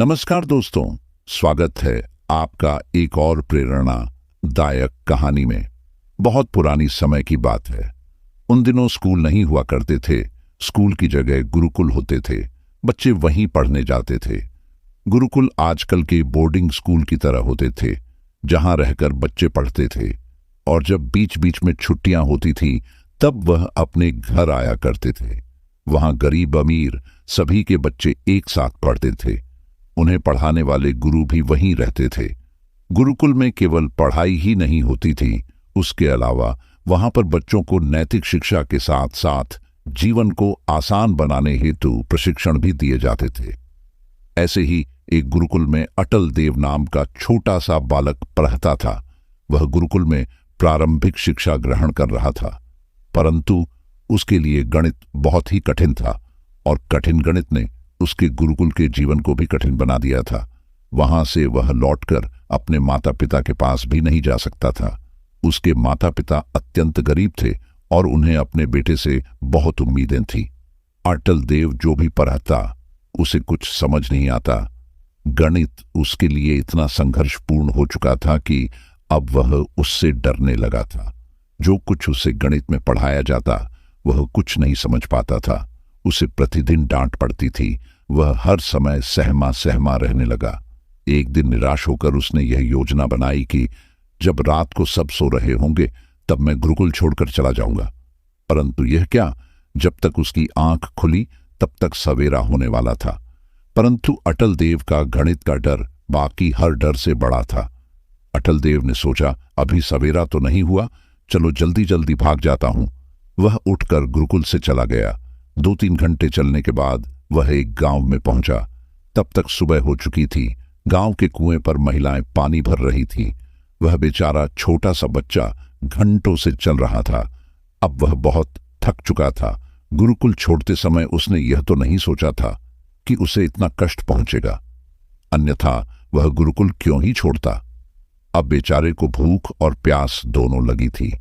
नमस्कार दोस्तों, स्वागत है आपका एक और प्रेरणादायक कहानी में। बहुत पुरानी समय की बात है। उन दिनों स्कूल नहीं हुआ करते थे। स्कूल की जगह गुरुकुल होते थे। बच्चे वहीं पढ़ने जाते थे। गुरुकुल आजकल के बोर्डिंग स्कूल की तरह होते थे, जहां रहकर बच्चे पढ़ते थे, और जब बीच बीच में छुट्टियां होती थी तब वह अपने घर आया करते थे। वहां गरीब अमीर सभी के बच्चे एक साथ पढ़ते थे। उन्हें पढ़ाने वाले गुरु भी वहीं रहते थे। गुरुकुल में केवल पढ़ाई ही नहीं होती थी, उसके अलावा वहां पर बच्चों को नैतिक शिक्षा के साथ साथ जीवन को आसान बनाने हेतु प्रशिक्षण भी दिए जाते थे। ऐसे ही एक गुरुकुल में अटल देव नाम का छोटा सा बालक पढ़ता था। वह गुरुकुल में प्रारंभिक शिक्षा ग्रहण कर रहा था, परंतु उसके लिए गणित बहुत ही कठिन था, और कठिन गणित ने उसके गुरुकुल के जीवन को भी कठिन बना दिया था। वहां से वह लौटकर अपने माता पिता के पास भी नहीं जा सकता था। उसके माता पिता अत्यंत गरीब थे और उन्हें अपने बेटे से बहुत उम्मीदें थीं। अटल देव जो भी पढ़ता उसे कुछ समझ नहीं आता। गणित उसके लिए इतना संघर्षपूर्ण हो चुका था कि अब वह उससे डरने लगा था। जो कुछ उसे गणित में पढ़ाया जाता वह कुछ नहीं समझ पाता था। उसे प्रतिदिन डांट पड़ती थी। वह हर समय सहमा सहमा रहने लगा। एक दिन निराश होकर उसने यह योजना बनाई कि जब रात को सब सो रहे होंगे तब मैं गुरुकुल छोड़कर चला जाऊंगा। परंतु यह क्या, जब तक उसकी आंख खुली तब तक सवेरा होने वाला था। परंतु अटल देव का गणित का डर बाकी हर डर से बड़ा था। अटल देव ने सोचा, अभी सवेरा तो नहीं हुआ, चलो जल्दी जल्दी भाग जाता हूं। वह उठकर गुरुकुल से चला गया। 2-3 घंटे चलने के बाद वह एक गांव में पहुंचा। तब तक सुबह हो चुकी थी। गांव के कुएं पर महिलाएं पानी भर रही थीं। वह बेचारा छोटा सा बच्चा घंटों से चल रहा था। अब वह बहुत थक चुका था। गुरुकुल छोड़ते समय उसने यह तो नहीं सोचा था कि उसे इतना कष्ट पहुंचेगा, अन्यथा वह गुरुकुल क्यों ही छोड़ता। अब बेचारे को भूख और प्यास दोनों लगी थी,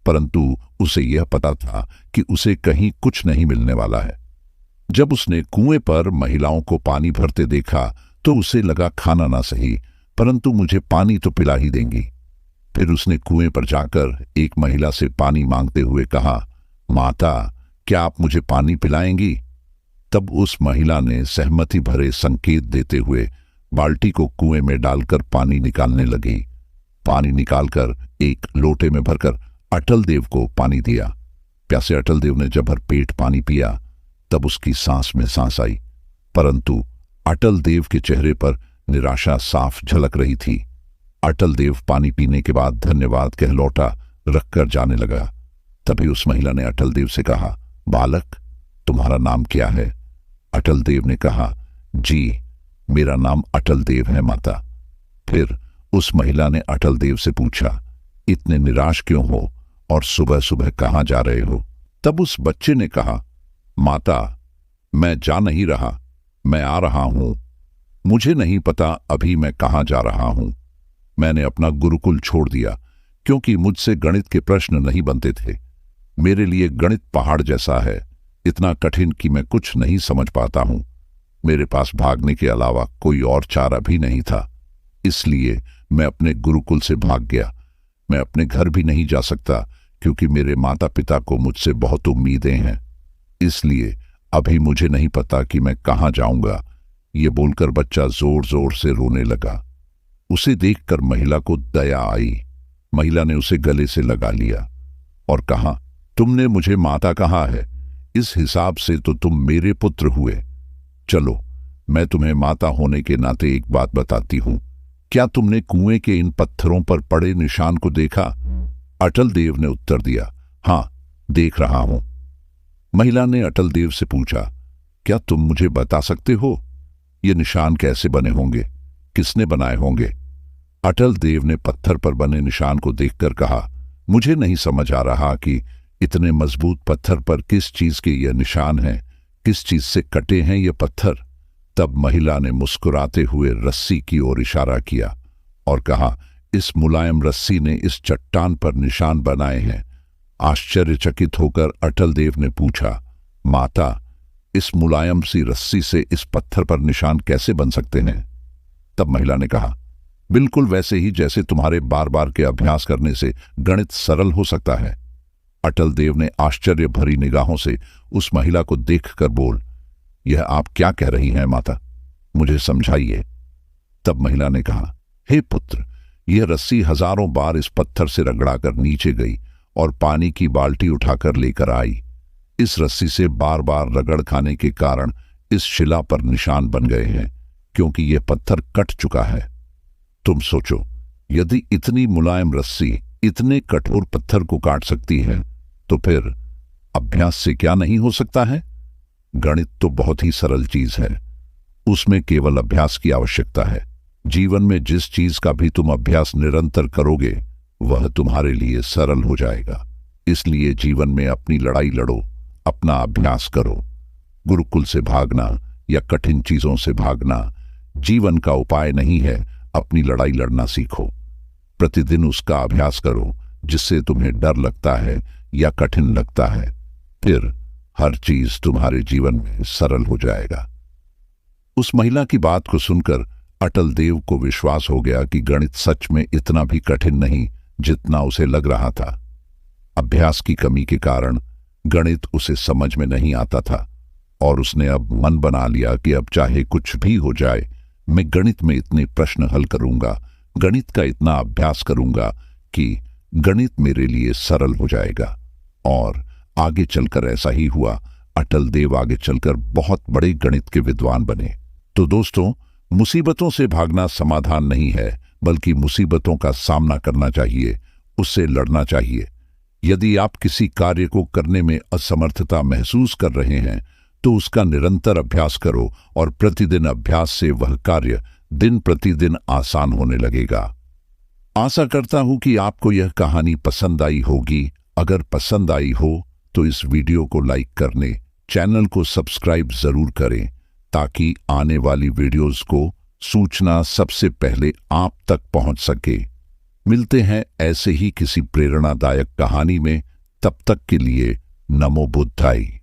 परंतु उसे यह पता था कि उसे कहीं कुछ नहीं मिलने वाला है। जब उसने कुएं पर महिलाओं को पानी भरते देखा तो उसे लगा, खाना ना सही, परंतु मुझे पानी तो पिला ही देंगी। फिर उसने कुएं पर जाकर एक महिला से पानी मांगते हुए कहा, माता, क्या आप मुझे पानी पिलाएंगी? तब उस महिला ने सहमति भरे संकेत देते हुए बाल्टी को कुएं में डालकर पानी निकालने लगी। पानी निकालकर एक लोटे में भरकर अटल देव को पानी दिया। प्यासे अटल देव ने जब भर पेट पानी पिया तब उसकी सांस में सांस आई, परंतु अटल देव के चेहरे पर निराशा साफ झलक रही थी। अटल देव पानी पीने के बाद धन्यवाद कह लौटा रखकर जाने लगा। तभी उस महिला ने अटल देव से कहा, बालक, तुम्हारा नाम क्या है? अटल देव ने कहा, जी, मेरा नाम अटल देव है माता। फिर उस महिला ने अटल देव से पूछा, इतने निराश क्यों हो और सुबह सुबह कहां जा रहे हो? तब उस बच्चे ने कहा, माता, मैं जा नहीं रहा, मैं आ रहा हूं। मुझे नहीं पता अभी मैं कहां जा रहा हूं। मैंने अपना गुरुकुल छोड़ दिया क्योंकि मुझसे गणित के प्रश्न नहीं बनते थे। मेरे लिए गणित पहाड़ जैसा है, इतना कठिन कि मैं कुछ नहीं समझ पाता हूं। मेरे पास भागने के अलावा कोई और चारा भी नहीं था, इसलिए मैं अपने गुरुकुल से भाग गया। मैं अपने घर भी नहीं जा सकता क्योंकि मेरे माता पिता को मुझसे बहुत उम्मीदें हैं, इसलिए अभी मुझे नहीं पता कि मैं कहां जाऊंगा। ये बोलकर बच्चा जोर जोर से रोने लगा। उसे देखकर महिला को दया आई। महिला ने उसे गले से लगा लिया और कहा, तुमने मुझे माता कहा है, इस हिसाब से तो तुम मेरे पुत्र हुए। चलो, मैं तुम्हें माता होने के नाते एक बात बताती हूं। क्या तुमने कुएं के इन पत्थरों पर पड़े निशान को देखा? अटल देव ने उत्तर दिया, हां, देख रहा हूं। महिला ने अटल देव से पूछा, क्या तुम मुझे बता सकते हो ये निशान कैसे बने होंगे, किसने बनाए होंगे? अटल देव ने पत्थर पर बने निशान को देखकर कहा, मुझे नहीं समझ आ रहा कि इतने मजबूत पत्थर पर किस चीज के ये निशान हैं, किस चीज से कटे हैं ये पत्थर। तब महिला ने मुस्कुराते हुए रस्सी की ओर इशारा किया और कहा, इस मुलायम रस्सी ने इस चट्टान पर निशान बनाए हैं। आश्चर्यचकित होकर अटल देव ने पूछा, माता, इस मुलायम सी रस्सी से इस पत्थर पर निशान कैसे बन सकते हैं? तब महिला ने कहा, बिल्कुल वैसे ही जैसे तुम्हारे बार बार के अभ्यास करने से गणित सरल हो सकता है। अटल देव ने आश्चर्य भरी निगाहों से उस महिला को देखकर बोल, यह आप क्या कह रही हैं माता? मुझे समझाइए। तब महिला ने कहा, हे पुत्र, यह रस्सी हजारों बार इस पत्थर से रगड़ाकर नीचे गई और पानी की बाल्टी उठाकर लेकर आई। इस रस्सी से बार बार रगड़ खाने के कारण इस शिला पर निशान बन गए हैं, क्योंकि यह पत्थर कट चुका है। तुम सोचो, यदि इतनी मुलायम रस्सी इतने कठोर पत्थर को काट सकती है, तो फिर अभ्यास से क्या नहीं हो सकता है? गणित तो बहुत ही सरल चीज है, उसमें केवल अभ्यास की आवश्यकता है। जीवन में जिस चीज का भी तुम अभ्यास निरंतर करोगे, वह तुम्हारे लिए सरल हो जाएगा। इसलिए जीवन में अपनी लड़ाई लड़ो, अपना अभ्यास करो। गुरुकुल से भागना या कठिन चीजों से भागना जीवन का उपाय नहीं है। अपनी लड़ाई लड़ना सीखो। प्रतिदिन उसका अभ्यास करो जिससे तुम्हें डर लगता है या कठिन लगता है। फिर हर चीज तुम्हारे जीवन में सरल हो जाएगा। उस महिला की बात को सुनकर अटल देव को विश्वास हो गया कि गणित सच में इतना भी कठिन नहीं जितना उसे लग रहा था। अभ्यास की कमी के कारण गणित उसे समझ में नहीं आता था और उसने अब मन बना लिया कि अब चाहे कुछ भी हो जाए, मैं गणित में इतने प्रश्न हल करूंगा, गणित का इतना अभ्यास करूंगा कि गणित मेरे लिए सरल हो जाएगा। और आगे चलकर ऐसा ही हुआ। अटल देव आगे चलकर बहुत बड़े गणित के विद्वान बने। तो दोस्तों, मुसीबतों से भागना समाधान नहीं है, बल्कि मुसीबतों का सामना करना चाहिए, उससे लड़ना चाहिए। यदि आप किसी कार्य को करने में असमर्थता महसूस कर रहे हैं, तो उसका निरंतर अभ्यास करो और प्रतिदिन अभ्यास से वह कार्य दिन प्रतिदिन आसान होने लगेगा। आशा करता हूं कि आपको यह कहानी पसंद आई होगी। अगर पसंद आई हो तो इस वीडियो को लाइक करने, चैनल को सब्सक्राइब जरूर करें ताकि आने वाली वीडियोस को सूचना सबसे पहले आप तक पहुंच सके। मिलते हैं ऐसे ही किसी प्रेरणादायक कहानी में। तब तक के लिए नमो बुद्धाय।